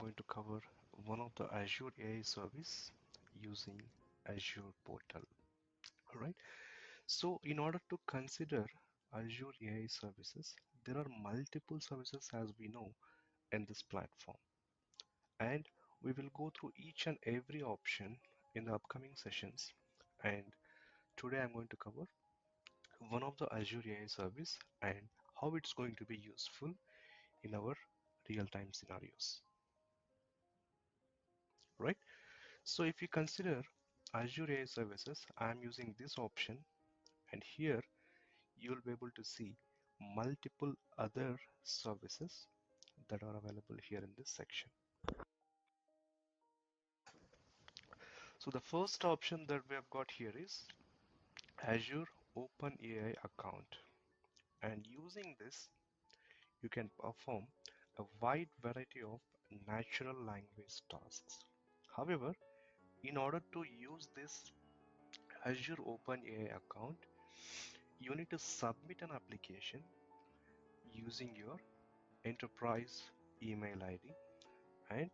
going to cover one of the Azure AI service using Azure portal. All right. So in order to consider Azure AI services, there are multiple services as we know in this platform, and we will go through each and every option in the upcoming sessions. And today I'm going to cover one of the Azure AI service and how it's going to be useful in our real-time scenarios, right? So if you consider Azure AI services, I'm using this option, and here you'll be able to see multiple other services that are available here in this section. So the first option that we have got here is Azure OpenAI account, and using this you can perform a wide variety of natural language tasks. However, in order to use this Azure OpenAI account, you need to submit an application using your enterprise email ID and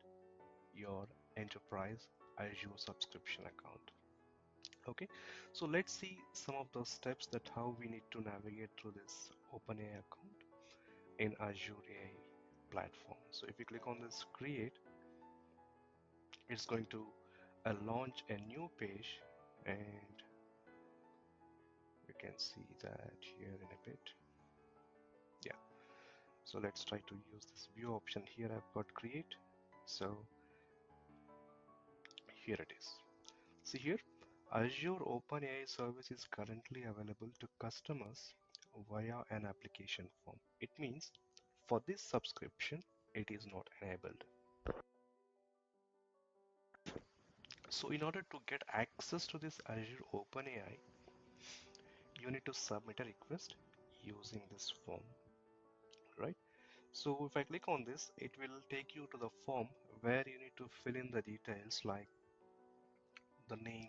your enterprise Azure subscription account. Okay, so let's see some of the steps that how we need to navigate through this OpenAI account in Azure AI platform. So if you click on this create, it's going to launch a new page, and you can see that here in a bit. Yeah, so let's try to use this view option. Here I've got create, so here it is. See here, Azure OpenAI service is currently available to customers via an application form. It means for this subscription it is not enabled. So in order to get access to this Azure OpenAI, you need to submit a request using this form, right? So if I click on this, it will take you to the form where you need to fill in the details like the name,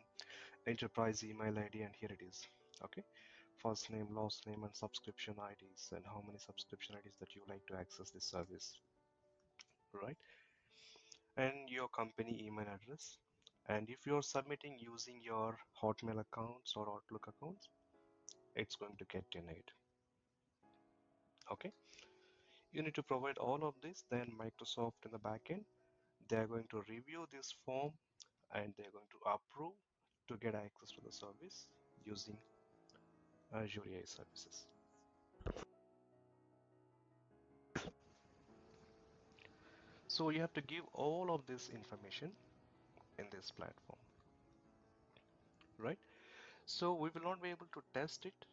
enterprise email ID, and here it is. Okay, first name, last name, and subscription IDs, and how many subscription IDs that you like to access this service, right? And your company email address. And if you're submitting using your Hotmail accounts or Outlook accounts, it's going to get denied. Okay, you need to provide all of this. Then Microsoft in the backend, they are going to review this form and they're going to approve to get access to the service using Azure AI services. So you have to give all of this information in this platform, right? So we will not be able to test it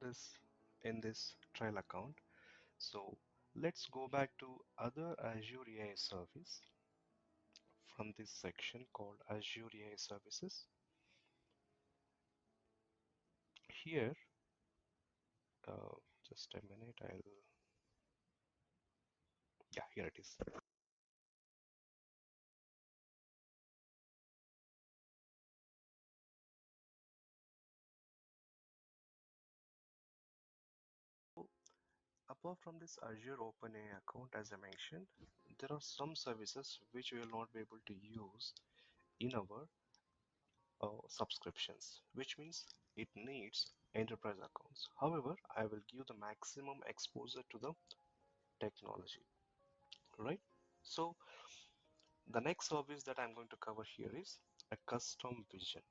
this in this trial account. So let's go back to other Azure AI service from this section called Azure AI services. Here, just a minute, yeah, here it is. Apart from this Azure OpenAI account, as I mentioned, there are some services which we will not be able to use in our subscriptions, which means it needs enterprise accounts. However, I will give the maximum exposure to the technology, right? So the next service that I'm going to cover here is a custom vision.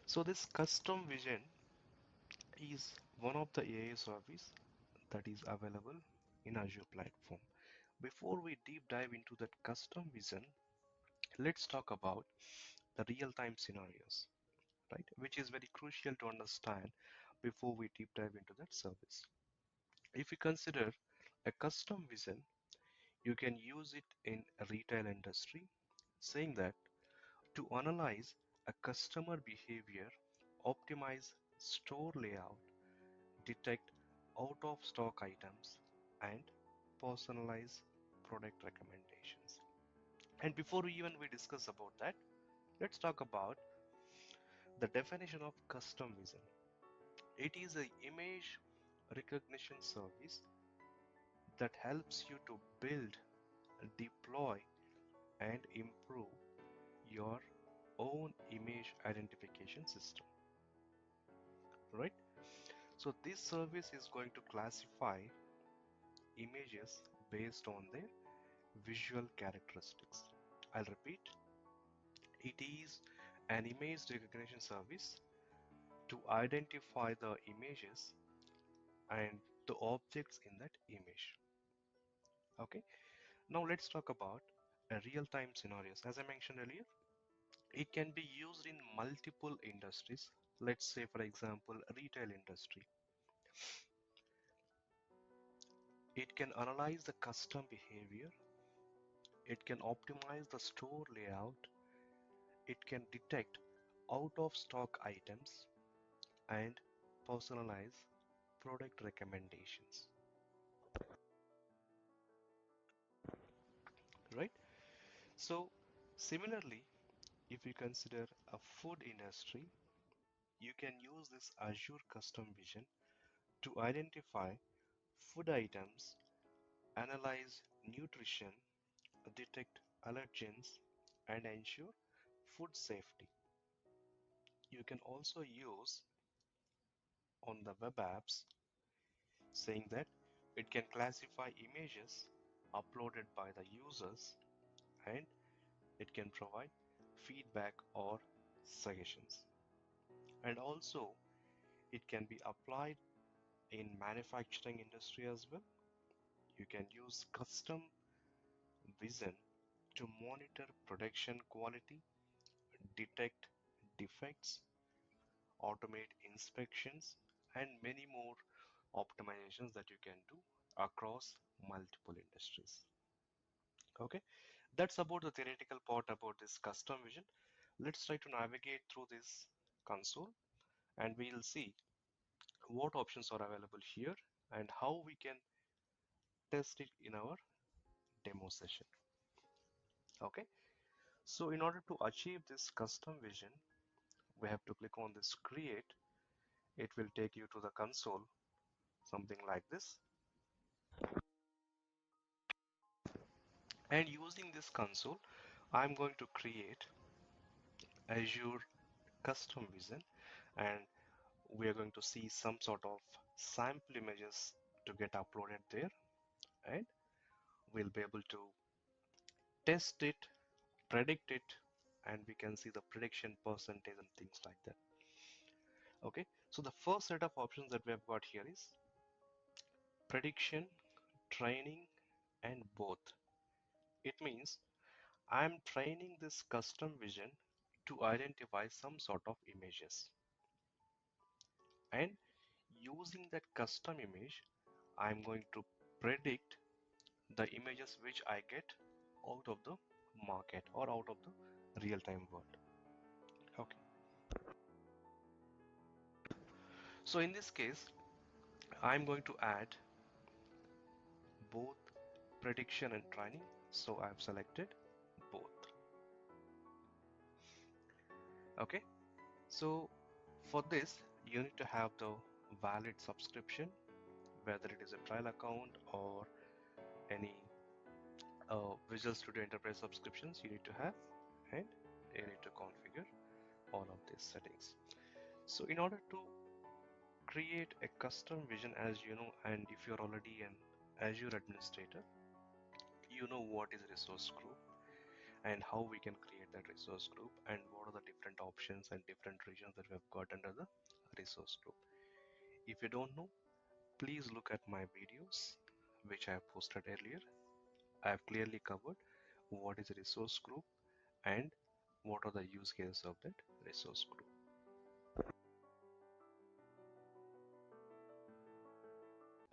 So this custom vision is one of the AI service that is available in Azure platform. Before we deep dive into that custom vision, let's talk about the real-time scenarios, right? Which is very crucial to understand before we deep dive into that service. If you consider a custom vision, you can use it in a retail industry, saying that to analyze a customer behavior, optimize store layout, detect out of stock items, and personalize product recommendations. And before we discuss about that, let's talk about the definition of custom vision. It is an image recognition service that helps you to build, deploy, and improve your own image identification system, right? So this service is going to classify images based on their visual characteristics. I'll repeat, it is an image recognition service to identify the images and the objects in that image. Okay, now let's talk about real-time scenarios. As I mentioned earlier, it can be used in multiple industries. Let's say, for example, retail industry. It can analyze the custom behavior. It can optimize the store layout. It can detect out of stock items and personalize product recommendations, right? So similarly, if you consider a food industry, you can use this Azure Custom Vision to identify food items, analyze nutrition, detect allergens, and ensure food safety. You can also use on the web apps saying that it can classify images uploaded by the users and it can provide feedback or suggestions. And also it can be applied in manufacturing industry as well. You can use custom vision to monitor production quality, detect defects, automate inspections, and many more optimizations that you can do across multiple industries. Okay, that's about the theoretical part about this custom vision. Let's try to navigate through this console and we'll see what options are available here and how we can test it in our demo session. Okay, so in order to achieve this custom vision, we have to click on this create. It will take you to the console, something like this. And using this console, I'm going to create Azure Custom Vision, and we are going to see some sort of sample images to get uploaded there, and we'll be able to test it, predict it, and we can see the prediction percentage and things like that. Okay, so the first set of options that we have got here is prediction, training, and both. It means I'm training this custom vision to identify some sort of images, and using that custom image, I'm going to predict the images which I get out of the market or out of the real-time world. Okay, so in this case, I'm going to add both prediction and training. So I've selected both. Okay, so for this, you need to have the valid subscription, whether it is a trial account or any Visual Studio Enterprise subscriptions you need to have, and you need to configure all of these settings. So in order to create a custom vision, as you know, and if you're already an Azure administrator, you know what is resource group and how we can create that resource group and what are the different options and different regions that we have got under the resource group. If you don't know, please look at my videos which I have posted earlier. I have clearly covered what is a resource group and what are the use cases of that resource group.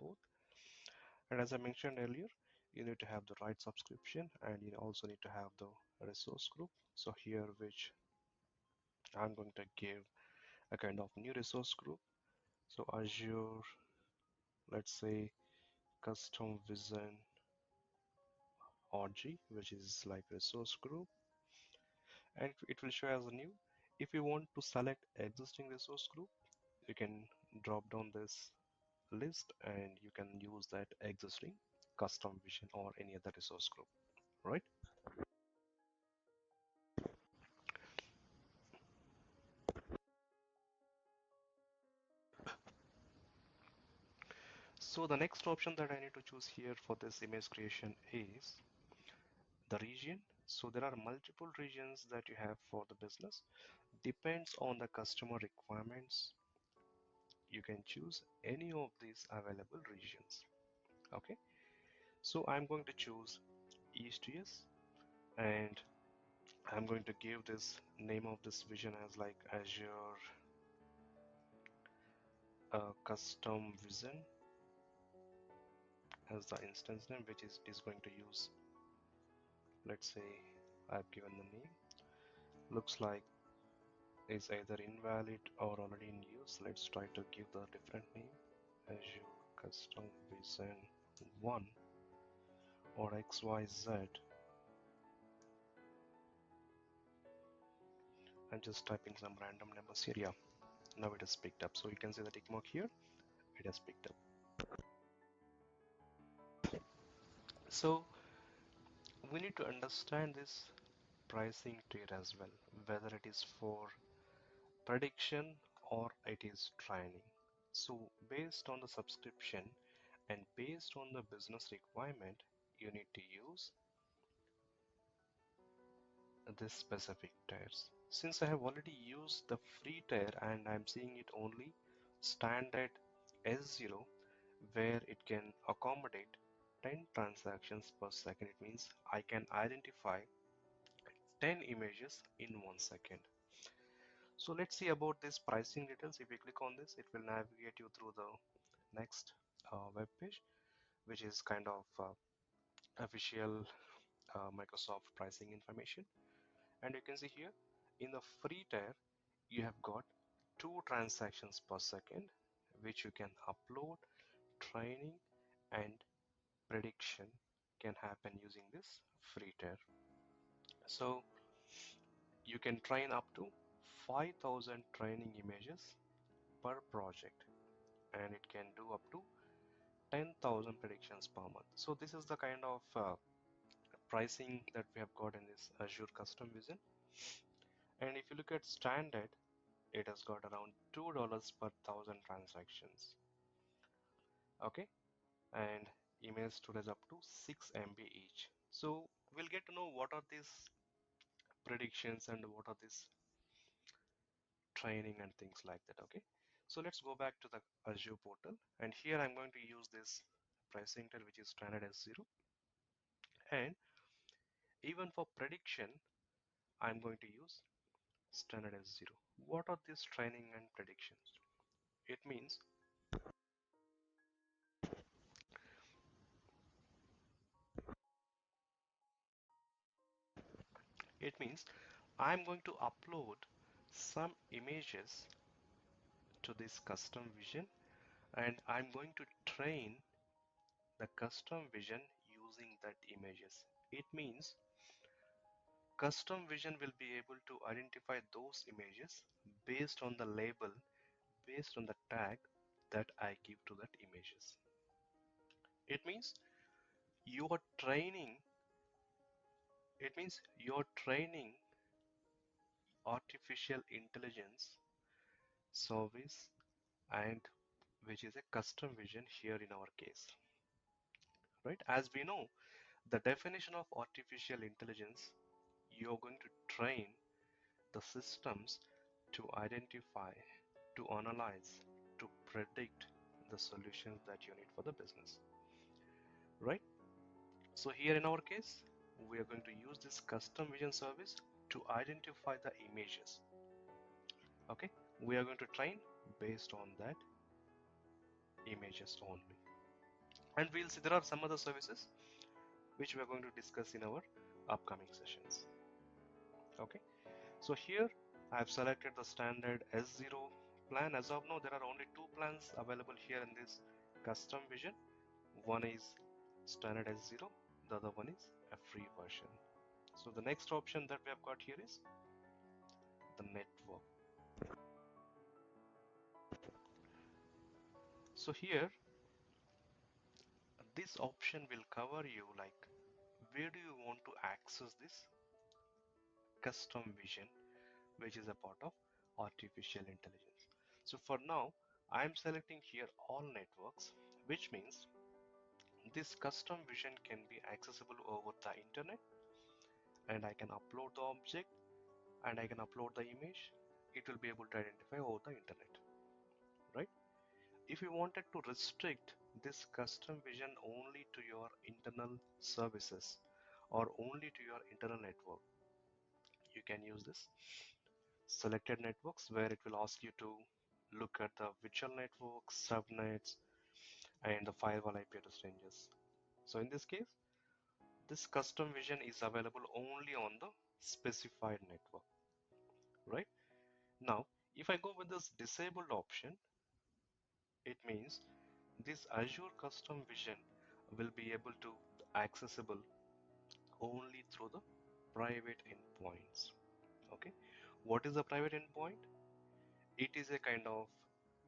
Both, and as I mentioned earlier, you need to have the right subscription and you also need to have the resource group. So here which I'm going to give a kind of new resource group. So Azure, let's say Custom Vision org, which is like resource group, and it will show as a new. If you want to select existing resource group, you can drop down this list and you can use that existing custom vision or any other resource group, right? So the next option that I need to choose here for this image creation is the region. So there are multiple regions that you have for the business. Depends on the customer requirements. You can choose any of these available regions. Okay. So I'm going to choose ESTS and I'm going to give this name of this vision as like Azure Custom Vision as the instance name, which is going to use, let's say I've given the name, looks like is either invalid or already in use. Let's try to give the different name, Azure Custom Vision 1 or XYZ. I'm just typing some random numbers here. Yeah, now it has picked up. So you can see the tick mark here, it has picked up. So we need to understand this pricing tier as well, whether it is for prediction or it is training. So based on the subscription and based on the business requirement, you need to use this specific tiers. Since I have already used the free tier and I'm seeing it only standard S0 where it can accommodate 10 transactions per second, it means I can identify 10 images in 1 second. So let's see about this pricing details. If you click on this, it will navigate you through the next web page, which is kind of official Microsoft pricing information. And you can see here in the free tier, you have got 2 transactions per second, which you can upload, training, and prediction can happen using this free tier. So you can train up to 5,000 training images per project, and it can do up to 10,000 predictions per month. So this is the kind of pricing that we have got in this Azure Custom Vision. And if you look at standard, it has got around $2 per thousand transactions. Okay, and email storage up to 6 MB each. So we'll get to know what are these predictions and what are these training and things like that. Okay, so let's go back to the Azure portal, and here I'm going to use this pricing tier, which is standard S0, and even for prediction I'm going to use standard S0. What are these training and predictions? It means it means I'm going to upload some images to this custom vision, and I'm going to train the custom vision using that images. It means custom vision will be able to identify those images based on the label, based on the tag that I give to that images. It means you are training, it means you're training artificial intelligence service, and which is a custom vision here in our case, right? As we know, the definition of artificial intelligence, you're going to train the systems to identify, to analyze, to predict the solutions that you need for the business, right? So here in our case, we are going to use this custom vision service to identify the images. Okay, we are going to train based on that images only. And we'll see there are some other services which we are going to discuss in our upcoming sessions. Okay, so here I have selected the standard S0 plan. As of now, there are only 2 plans available here in this custom vision. One is standard S0, the other one is a free version. So the next option that we have got here is the network. So here This option will cover you like where do you want to access this custom vision, which is a part of artificial intelligence. So for now, I'm selecting here all networks, which means this custom vision can be accessible over the internet, and I can upload the object and I can upload the image. It will be able to identify over the internet, right? If you wanted to restrict this custom vision only to your internal services or only to your internal network, you can use this selected networks, where it will ask you to look at the virtual networks, subnets, and the firewall IP address ranges. So in this case, this custom vision is available only on the specified network, right? Now, if I go with this disabled option, it means this Azure Custom Vision will be able to accessible only through the private endpoints. Okay, what is a private endpoint? It is a kind of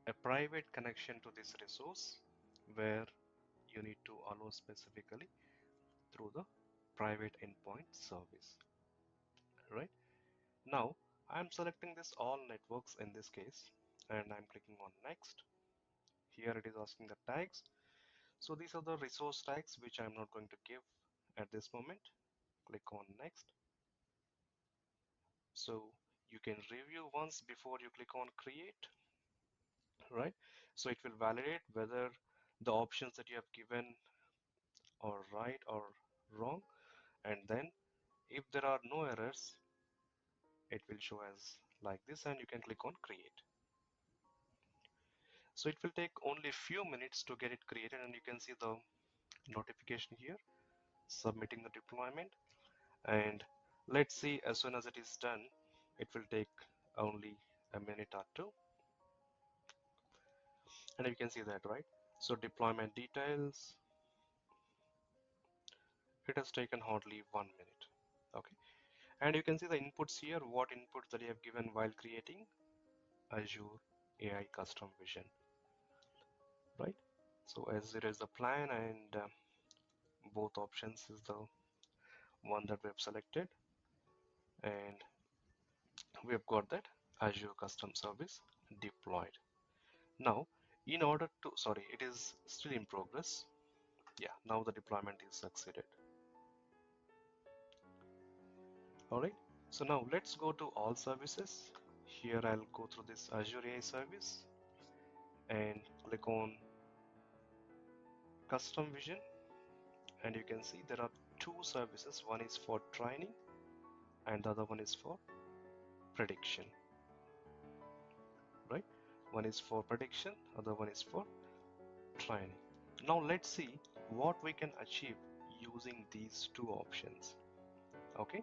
a private connection to this resource where you need to allow specifically through the private endpoint service, right? Now I'm selecting this all networks in this case, and I'm clicking on next. Here it is asking the tags. So these are the resource tags which I'm not going to give at this moment. Click on next. So you can review once before you click on create, right? So it will validate whether the options that you have given are right or wrong, and then if there are no errors, it will show as like this, and you can click on create. So it will take only few minutes to get it created, and you can see the notification here submitting the deployment. And let's see, as soon as it is done, it will take only a minute or two, and you can see that, right? So deployment details, it has taken hardly 1 minute. Okay, and you can see the inputs here, what inputs that you have given while creating Azure AI Custom Vision, right? So Azure is the plan, and both options is the one that we have selected, and we have got that Azure Custom Service deployed. Now, in order to, sorry, it is still in progress. Yeah, now the deployment is succeeded. All right. So now let's go to all services. Here I'll go through this Azure AI service and click on Custom Vision, and you can see there are two services. One is for training and the other one is for prediction, right? One is for prediction, other one is for training. Now let's see what we can achieve using these two options. Okay,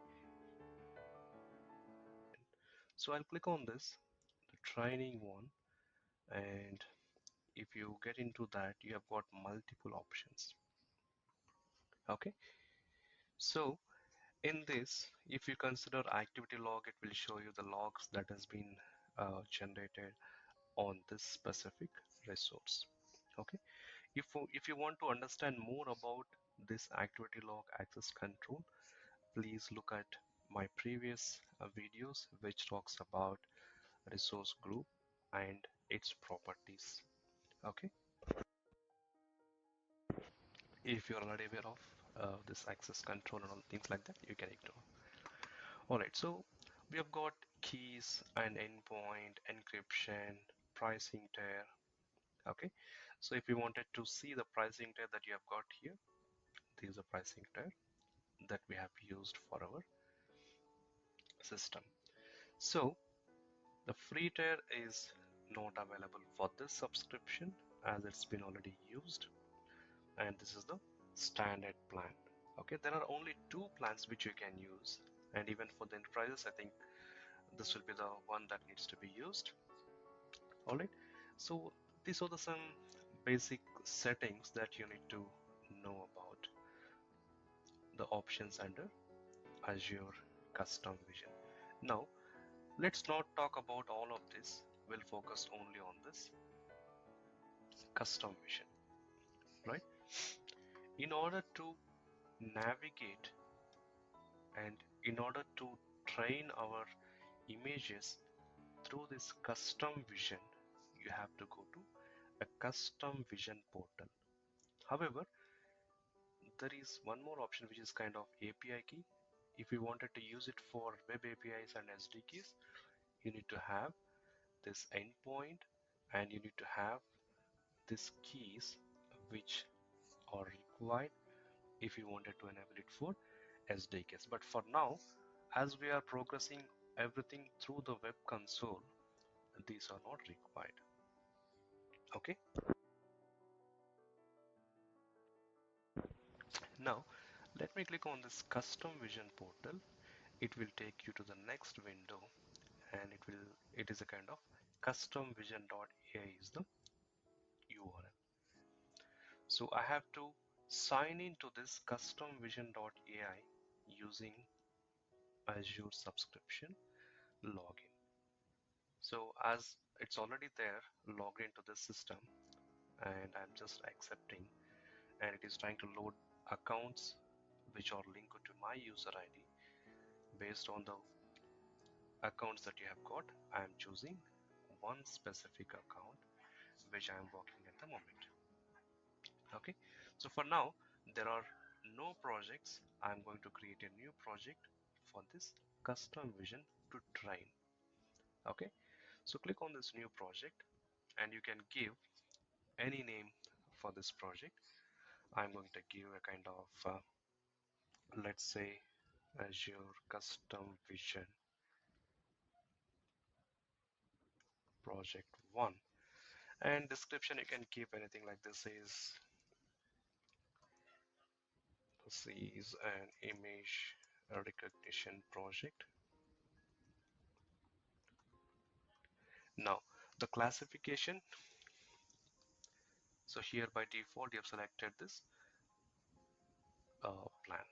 so I'll click on this, the training one, and if you get into that, you have got multiple options. Okay, so in this, if you consider activity log, it will show you the logs that has been generated on this specific resource. Okay, if you want to understand more about this activity log access control, please look at my previous videos which talks about resource group and its properties. Okay, if you're already aware of this access control and all things like that, you can ignore. All right, so we have got keys and endpoint, encryption, pricing tier. Okay, so if you wanted to see the pricing tier that you have got here, this is a pricing tier that we have used for our system. So the free tier is not available for this subscription as it's been already used, and this is the standard plan. Okay, there are only two plans which you can use, and even for the enterprises, I think this will be the one that needs to be used. All right, so these are the some basic settings that you need to know about the options under Azure Custom Vision. Now let's not talk about all of this, we'll focus only on this Custom Vision, right? In order to navigate and in order to train our images through this custom vision, you have to go to a custom vision portal. However, there is one more option which is kind of API key. If you wanted to use it for web APIs and SDKs, you need to have this endpoint and you need to have these keys which are required if you wanted to enable it for SDKs. But for now, as we are progressing everything through the web console, these are not required. Okay. Now, let me click on this custom vision portal. It will take you to the next window and it is a kind of customvision.ai is the URL. So I have to sign into this customvision.ai using Azure subscription login. So as it's already there, logged into this system, and I'm just accepting, and it is trying to load accounts which are linked to my user ID. Based on the accounts that you have got, I am choosing one specific account which I am working at the moment. Okay, so for now there are no projects. I'm going to create a new project for this custom vision to train. Okay, so click on this new project and you can give any name for this project. I'm going to give a kind of let's say Azure Custom Vision project 1, and description you can keep anything like this is an image recognition project. Now the classification, so here by default you have selected this plan.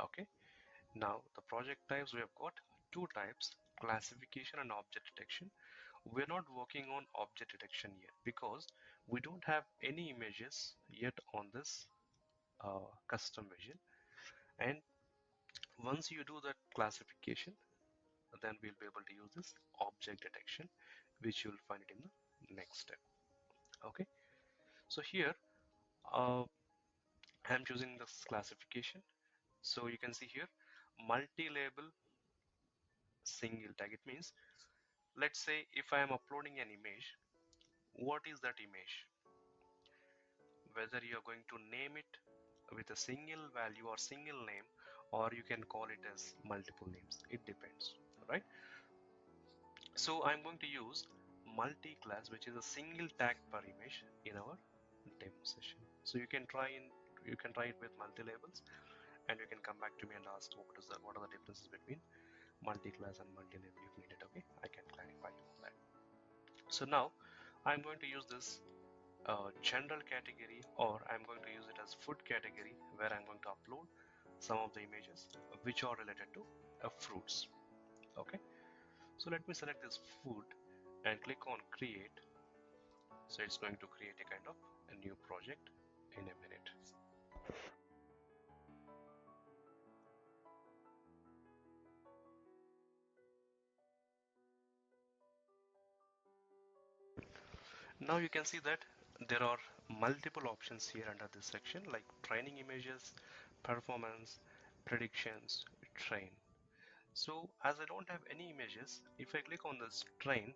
Okay, now the project types, we have got two types, classification and object detection. We're not working on object detection yet because we don't have any images yet on this custom vision, and once you do that classification, then we'll be able to use this object detection, which you'll find it in the next step. Okay, so here uh, I'm choosing this classification. So you can see here multi-label single tag. It means, let's say if I am uploading an image, what is that image? Whether you are going to name it with a single value or single name, or you can call it as multiple names, it depends, right? So I'm going to use multi-class, which is a single tag per image in our demo session. So you can try it with multi-labels, and you can come back to me and ask what are the differences between multi-class and multi-label if needed. Okay, I can clarify that. So now I'm going to use this general category, or I'm going to use it as food category, where I'm going to upload some of the images which are related to fruits. Okay, so let me select this food and click on create. So it's going to create a kind of a new project in a minute. Now you can see that there are multiple options here under this section, like training images, performance, predictions, train. So as I don't have any images, if I click on this train,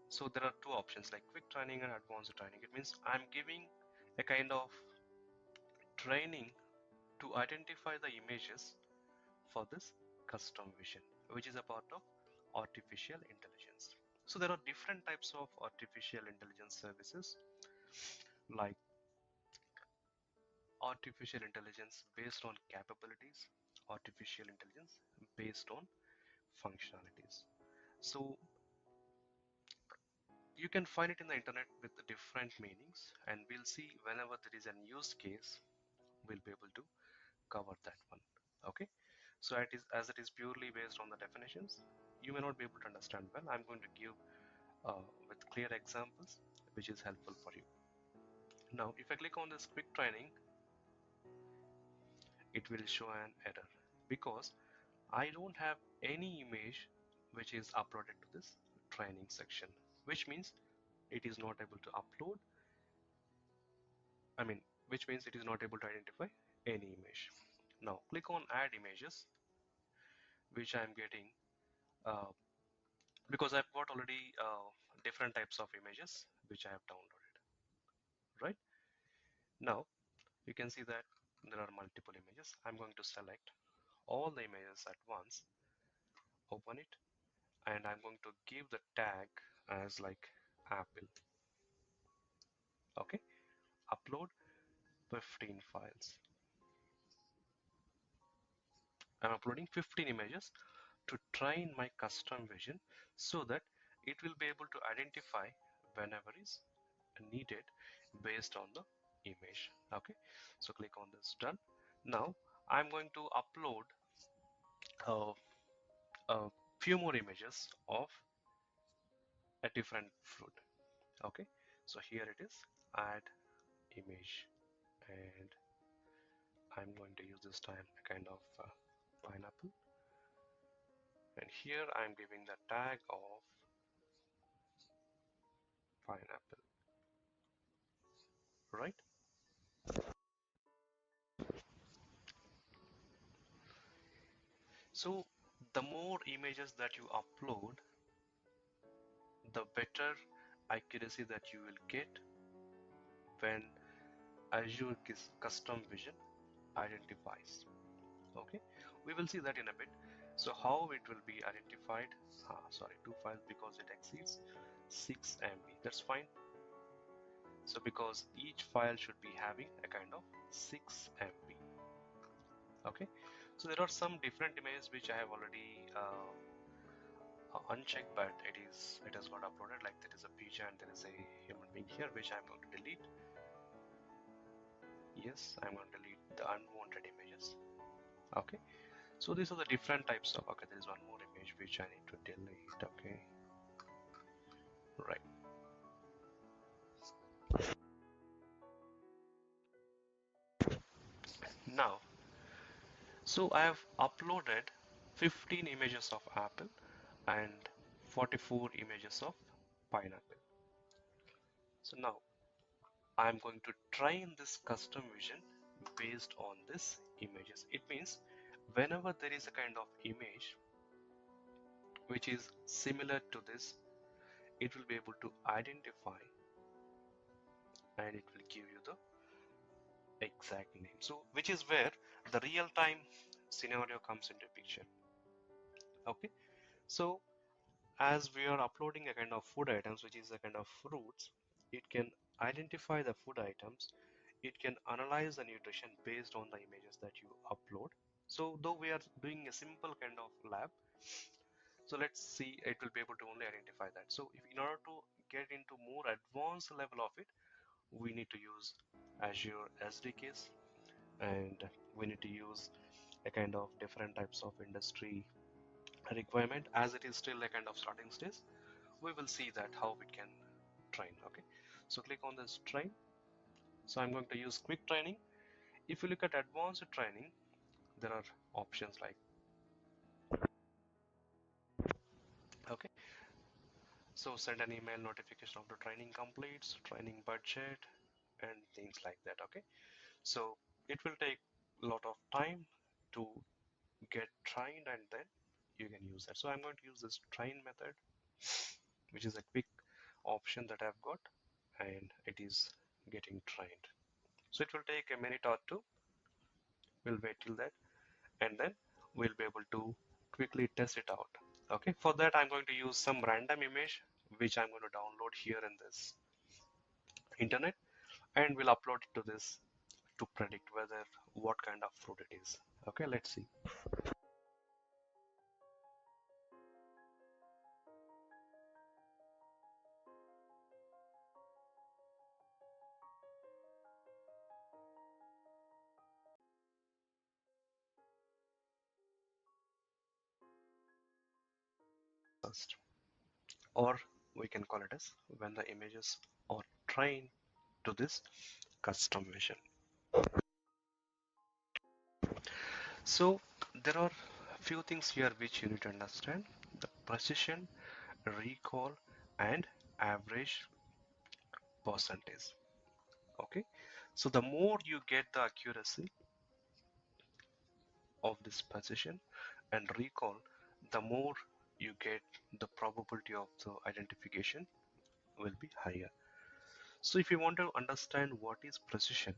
so there are two options like quick training and advanced training. It means I'm giving a kind of training to identify the images for this custom vision, which is a part of artificial intelligence. So there are different types of artificial intelligence services, like artificial intelligence based on capabilities, artificial intelligence based on functionalities. So you can find it in the internet with different meanings, and we'll see whenever there is a use case, we'll be able to cover that one. Okay, so as it is purely based on the definitions, you may not be able to understand well. I'm going to give with clear examples which is helpful for you. Now if I click on this quick training, it will show an error because I don't have any image which is uploaded to this training section, which means it is not able to upload, which means it is not able to identify any image. Now click on add images, which I'm getting uh, because I've got already different types of images which I have downloaded, right? Now you can see that there are multiple images. I'm going to select all the images at once, open it, and I'm going to give the tag as like Apple. Okay, upload 15 files. I'm uploading 15 images to train my custom vision so that it will be able to identify whenever is needed based on the image. Okay, so click on this done. Now I'm going to upload uh, a few more images of a different fruit. Okay, so here it is, add image, and I'm going to use this time a kind of pineapple, and here I'm giving the tag of pineapple, right? So the more images that you upload, the better accuracy that you will get when Azure Custom Vision identifies. Okay, we will see that in a bit. So how it will be identified? Sorry, two files because it exceeds 6 MB. That's fine. So because each file should be having a kind of 6 MB. Okay, so there are some different images which I have already unchecked, but it has got uploaded. Like there is a picture and there is a human being here, which I'm going to delete. Yes, I'm going to delete the unwanted images. Okay, so these are the different types of. Okay, there is one more image which I need to delete. Okay, right. Now, so I have uploaded 15 images of apple and 44 images of pineapple. So now I'm going to train this custom vision based on this images. It means whenever there is a kind of image which is similar to this, it will be able to identify and it will give you the exact name. So which is where the real-time scenario comes into picture. Okay, so as we are uploading a kind of food items, which is a kind of fruits, it can identify the food items, it can analyze the nutrition based on the images that you upload. So though we are doing a simple kind of lab, so let's see, it will be able to only identify that. So if in order to get into more advanced level of it, we need to use Azure SDKs, and we need to use a kind of different types of industry requirement. As it is still a kind of starting stage, we will see that how it can train. Okay, so click on this train. So I'm going to use quick training. If you look at advanced training, there are options like, okay, so send an email notification of the training completes, training budget, and things like that. Okay, so it will take a lot of time to get trained, and then you can use that. So I'm going to use this train method, which is a quick option that I've got, and it is getting trained. So it will take a minute or two. We'll wait till that, and then we'll be able to quickly test it out. Okay, for that I'm going to use some random image which I'm going to download here in this internet, and we'll upload it to this to predict whether what kind of fruit it is. Okay, let's see. First, or we can call it as when the images are trained to this custom vision. So there are few things here which you need to understand: the precision, recall, and average percentage. Okay, so the more you get the accuracy of this precision and recall, the more you get the probability of the identification will be higher. So if you want to understand what is precision,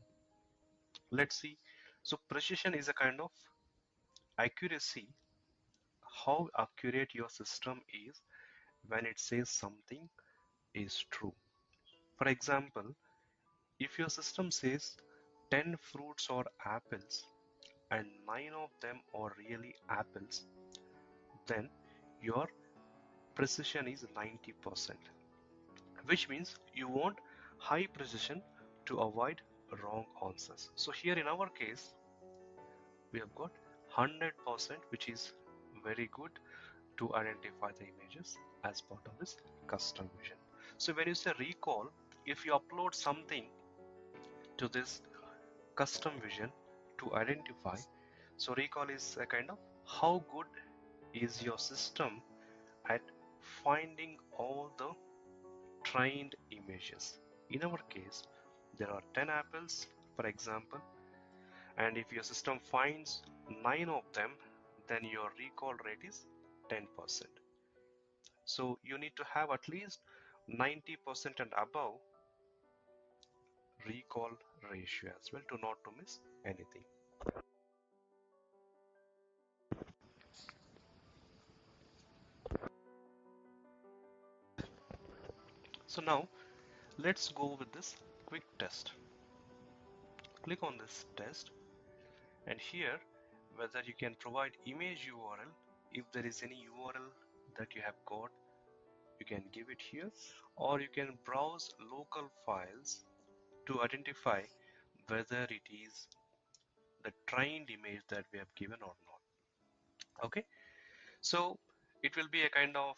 let's see. So precision is a kind of accuracy, how accurate your system is when it says something is true. For example, if your system says 10 fruits are apples and 9 of them are really apples, then your precision is 90%, which means you want high precision to avoid wrong answers. So here in our case, we have got 100%, which is very good to identify the images as part of this custom vision. So when you say recall, if you upload something to this custom vision to identify, so recall is a kind of how good is your system at finding all the trained images. In our case, there are 10 apples, for example, and if your system finds 9 of them, then your recall rate is 10%. So you need to have at least 90% and above recall ratio as well to not to miss anything. So now let's go with this quick test. Click on this test, and here whether you can provide image URL. If there is any URL that you have got, you can give it here, or you can browse local files to identify whether it is the trained image that we have given or not. Okay, so it will be a kind of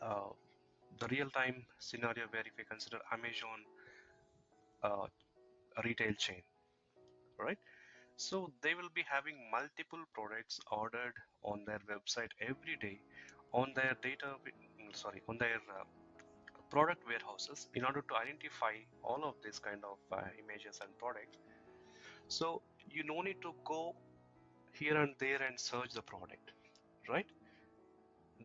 uh, the real-time scenario where if you consider Amazon uh, retail chain, right? So they will be having multiple products ordered on their website every day on their on their product warehouses in order to identify all of these kind of images and products. So you no need to go here and there and search the product, right?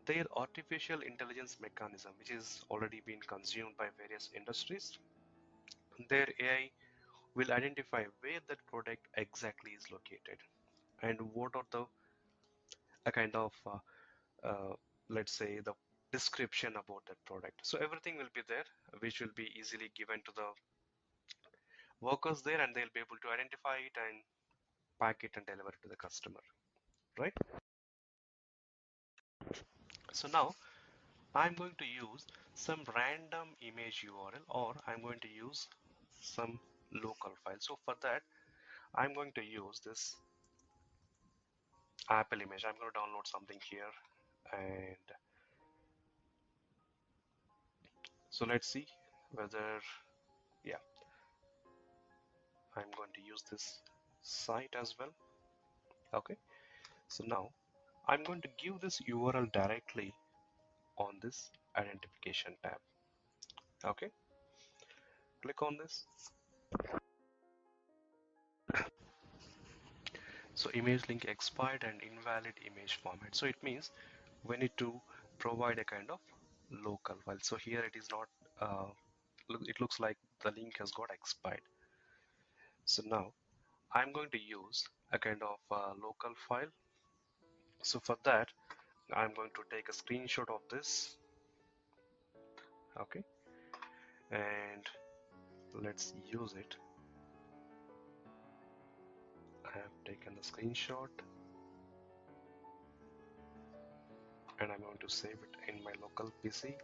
Their artificial intelligence mechanism, which is already been consumed by various industries, their AI will identify where that product exactly is located and what are the a kind of uh, let's say the description about that product. So everything will be there, which will be easily given to the workers there, and they'll be able to identify it and pack it and deliver it to the customer, right? So now I'm going to use some random image URL, or I'm going to use some local file. So for that, I'm going to use this Apple image. I'm going to download something here, and so let's see whether, yeah, I'm going to use this site as well. Okay, so now I'm going to give this URL directly on this identification tab. Okay, click on this. So image link expired and invalid image format. So it means we need to provide a kind of local file. So here it is not, it looks like the link has got expired. So now I'm going to use a kind of local file. So for that, I'm going to take a screenshot of this. Okay, and let's use it. I have taken the screenshot and I'm going to save it in my local PC.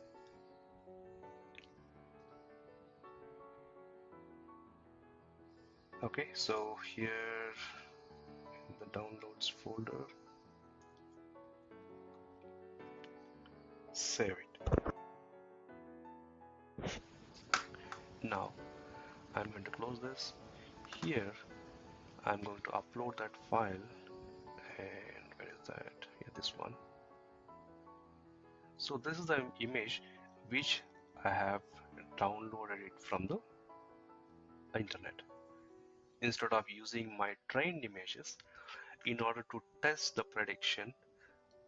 Okay, so here in the downloads folder, save it. Now I'm going to close this. Here I'm going to upload that file, and where is that? Yeah, this one. So this is the image which I have downloaded it from the internet. Instead of using my trained images in order to test the prediction,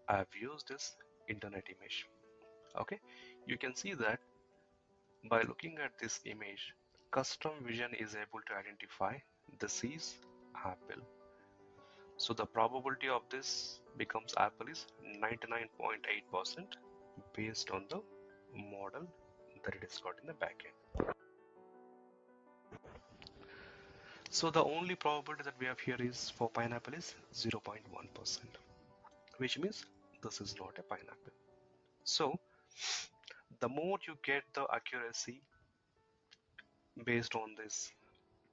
I've used this internet image. Okay, you can see that by looking at this image, Custom Vision is able to identify this is Apple. So the probability of this becomes Apple is 99.8% based on the model that it has got in the backend. So the only probability that we have here is for pineapple is 0.1%, which means this is not a pineapple. So the more you get the accuracy based on this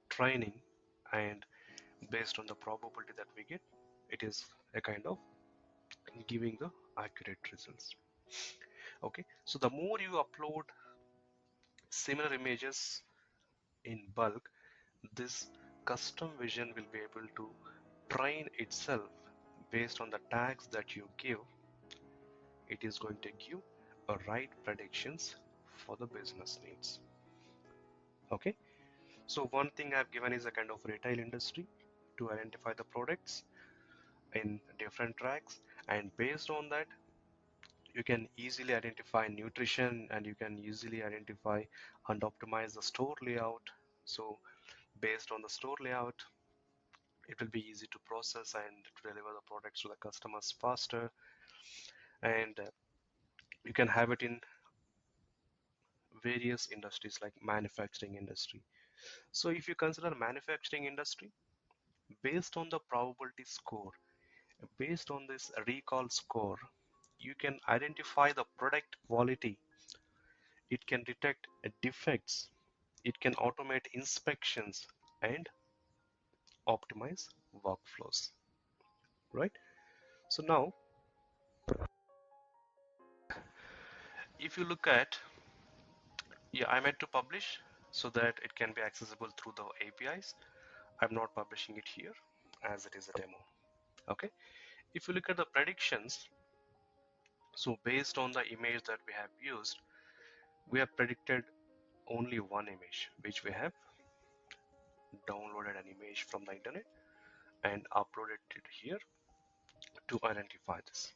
training and based on the probability that we get, it is a kind of giving the accurate results. Okay, so the more you upload similar images in bulk, this custom vision will be able to train itself based on the tags that you give. It is going to give a right predictions for the business needs. Okay, so one thing I've given is a kind of retail industry to identify the products in different tracks, and based on that you can easily identify nutrition, and you can easily identify and optimize the store layout. So based on the store layout, it will be easy to process and to deliver the products to the customers faster, and you can have it in various industries like manufacturing industry. So if you consider manufacturing industry, based on the probability score, based on this recall score, you can identify the product quality. It can detect defects, it can automate inspections and optimize workflows, right? So now if you look at, yeah, I meant to publish so that it can be accessible through the APIs. I'm not publishing it here as it is a demo. Okay, if you look at the predictions, so based on the image that we have used, we have predicted only one image, which we have downloaded an image from the internet and uploaded it here to identify this,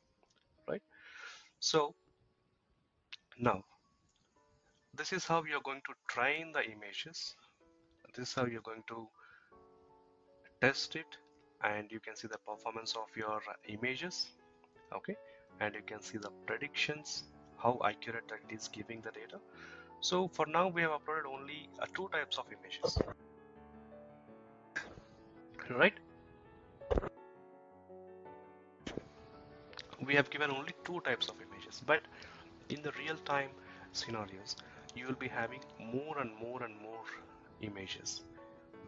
right? So now this is how you're going to train the images. This is how you're going to test it, and you can see the performance of your images. Okay, and you can see the predictions, how accurate that is giving the data. So for now we have uploaded only two types of images, right? We have given only two types of images, but in the real time scenarios you will be having more and more and more images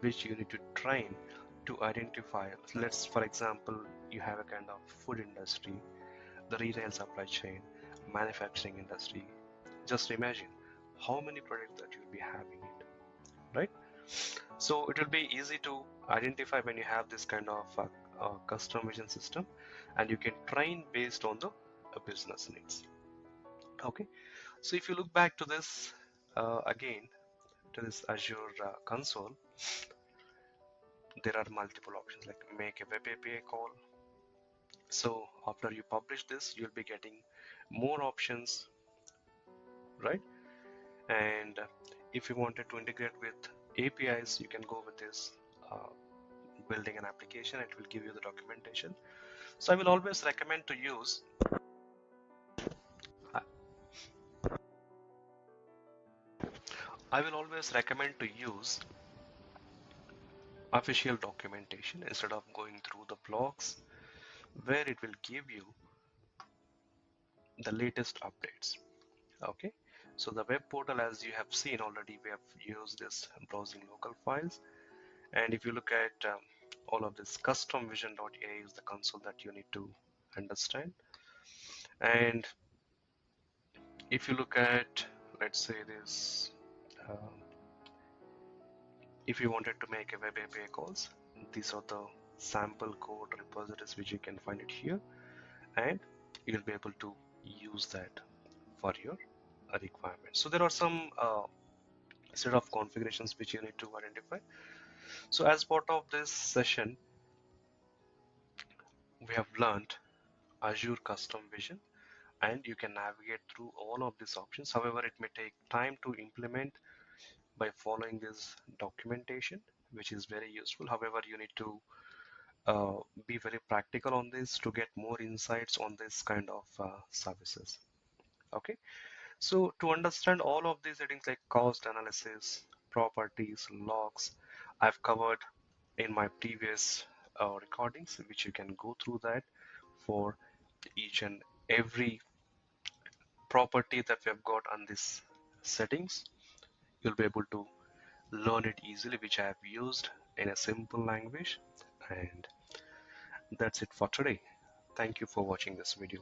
which you need to train to identify. Let's, for example, you have a kind of food industry, the retail supply chain, manufacturing industry. Just imagine how many products that you'll be having it, right? So it will be easy to identify when you have this kind of custom vision system, and you can train based on the business needs. Okay, so if you look back to this again, to this Azure console, there are multiple options like make a web API call. So after you publish this, you'll be getting more options, right? And if you wanted to integrate with APIs, you can go with this building an application. It will give you the documentation. So I will always recommend to use I will always recommend to use official documentation instead of going through the blogs where it will give you the latest updates. Okay, so the web portal, as you have seen already, we have used this browsing local files. And if you look at all of this, customvision.ai is the console that you need to understand. And if you look at, let's say this, uh, If you wanted to make a web API calls, these are the sample code repositories which you can find it here, and you'll be able to use that for your requirements. So there are some set of configurations which you need to identify. So as part of this session, we have learned Azure Custom Vision, and you can navigate through all of these options. However, it may take time to implement by following this documentation, which is very useful. However, you need to be very practical on this to get more insights on this kind of services. Okay, so to understand all of these settings like cost analysis, properties, logs, I've covered in my previous recordings, which you can go through that for each and every property that we have got on this settings. You'll be able to learn it easily, which I have used in a simple language. And that's it for today. Thank you for watching this video.